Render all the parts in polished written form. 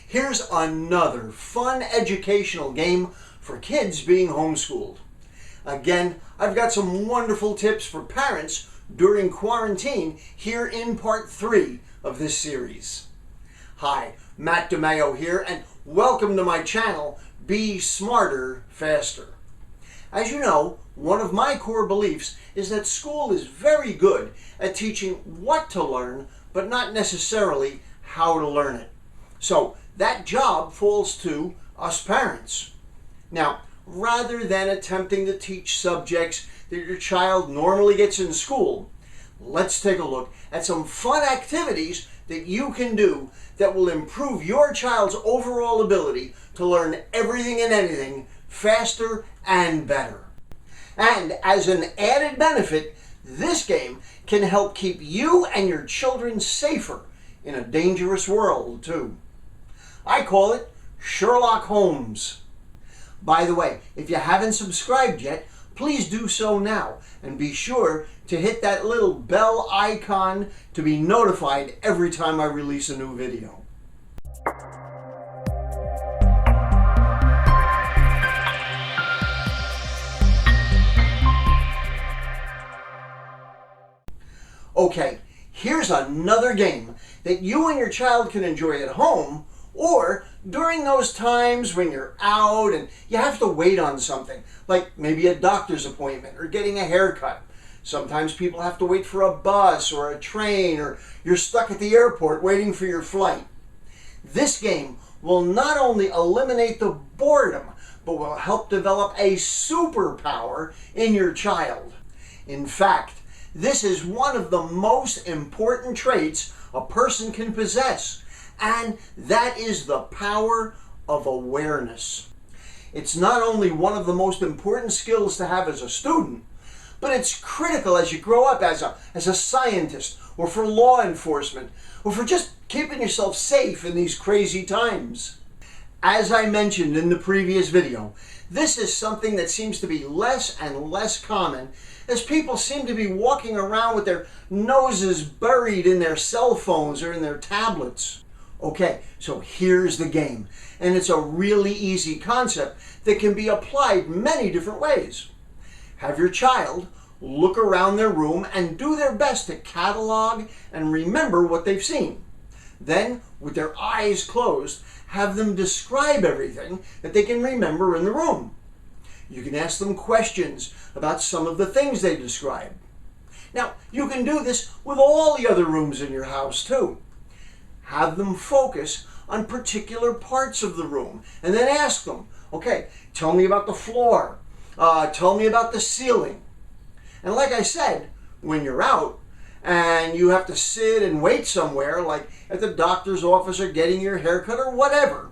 Here's another fun educational game for kids being homeschooled. Again, I've got some wonderful tips for parents during quarantine here in part 3 of this series. Hi, Matt DeMayo here, and welcome to my channel, Be Smarter, Faster. As you know, one of my core beliefs is that school is very good at teaching what to learn, but not necessarily how to learn it. So that job falls to us parents. Now, rather than attempting to teach subjects that your child normally gets in school, let's take a look at some fun activities that you can do that will improve your child's overall ability to learn everything and anything faster and better. And as an added benefit, this game can help keep you and your children safer in a dangerous world, too. I call it Sherlock Holmes. By the way, if you haven't subscribed yet, please do so now, and be sure to hit that little bell icon to be notified every time I release a new video. Okay, here's another game that you and your child can enjoy at home or during those times when you're out and you have to wait on something, like maybe a doctor's appointment or getting a haircut. Sometimes people have to wait for a bus or a train, or you're stuck at the airport waiting for your flight. This game will not only eliminate the boredom, but will help develop a superpower in your child. In fact, this is one of the most important traits a person can possess, and that is the power of awareness. It's not only one of the most important skills to have as a student, but it's critical as you grow up as a scientist, or for law enforcement, or for just keeping yourself safe in these crazy times. As I mentioned in the previous video, this is something that seems to be less and less common as people seem to be walking around with their noses buried in their cell phones or in their tablets. Okay, so here's the game, and it's a really easy concept that can be applied many different ways. Have your child look around their room and do their best to catalog and remember what they've seen. Then, with their eyes closed, have them describe everything that they can remember in the room. You can ask them questions about some of the things they describe. Now, you can do this with all the other rooms in your house too. Have them focus on particular parts of the room and then ask them, okay, tell me about the floor, tell me about the ceiling. And like I said, when you're out and you have to sit and wait somewhere, like at the doctor's office or getting your haircut or whatever,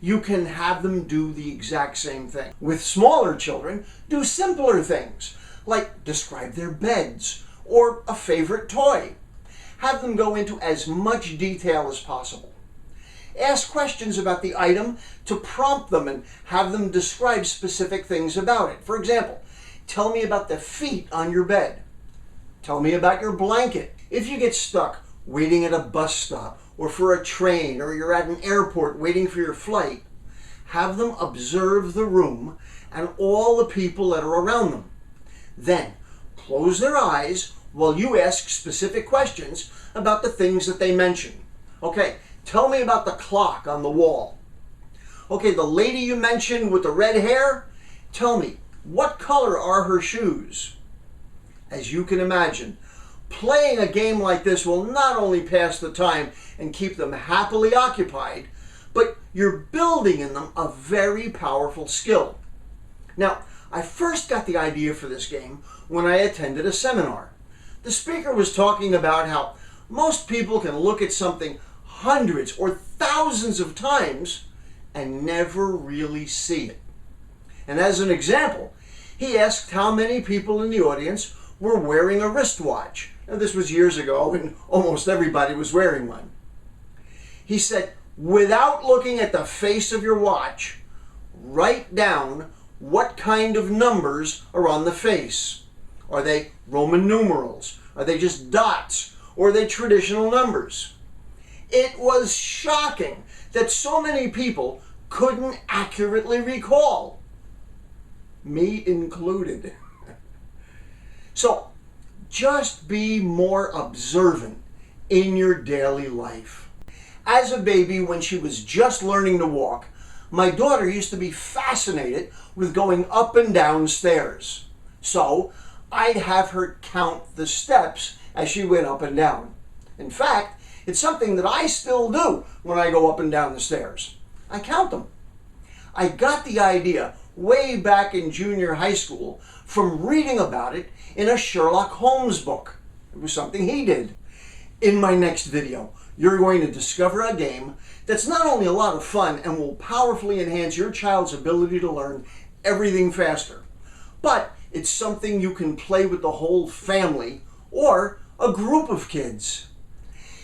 you can have them do the exact same thing. With smaller children, do simpler things, like describe their beds or a favorite toy. Have them go into as much detail as possible. Ask questions about the item to prompt them and have them describe specific things about it. For example, tell me about the feet on your bed. Tell me about your blanket. If you get stuck waiting at a bus stop or for a train, or you're at an airport waiting for your flight, have them observe the room and all the people that are around them. Then close their eyes while you ask specific questions about the things that they mention. Okay, tell me about the clock on the wall. Okay, the lady you mentioned with the red hair, tell me, what color are her shoes? As you can imagine, playing a game like this will not only pass the time and keep them happily occupied, but you're building in them a very powerful skill. Now, I first got the idea for this game when I attended a seminar. The speaker was talking about how most people can look at something hundreds or thousands of times and never really see it. And as an example, he asked how many people in the audience were wearing a wristwatch. Now, this was years ago, and almost everybody was wearing one. He said, without looking at the face of your watch, write down what kind of numbers are on the face. Are they Roman numerals? Are they just dots? Or are they traditional numbers? It was shocking that so many people couldn't accurately recall, me included. So just be more observant in your daily life. As a baby, when she was just learning to walk, my daughter used to be fascinated with going up and down stairs. So I'd have her count the steps as she went up and down. In fact, it's something that I still do when I go up and down the stairs. I count them. I got the idea way back in junior high school from reading about it in a Sherlock Holmes book. It was something he did. In my next video, you're going to discover a game that's not only a lot of fun and will powerfully enhance your child's ability to learn everything faster, but it's something you can play with the whole family or a group of kids.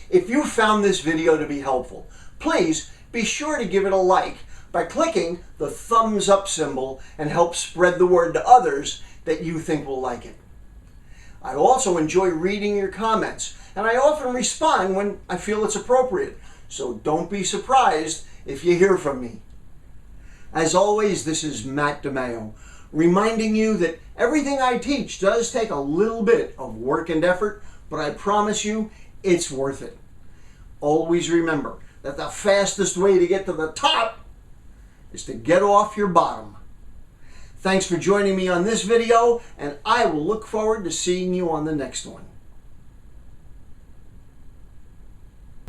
If you found this video to be helpful, please be sure to give it a like by clicking the thumbs up symbol and help spread the word to others that you think will like it. I also enjoy reading your comments, and I often respond when I feel it's appropriate, so don't be surprised if you hear from me. As always, this is Matt DeMayo, reminding you that everything I teach does take a little bit of work and effort, but I promise you it's worth it. Always remember that the fastest way to get to the top is to get off your bottom. Thanks for joining me on this video, and I will look forward to seeing you on the next one.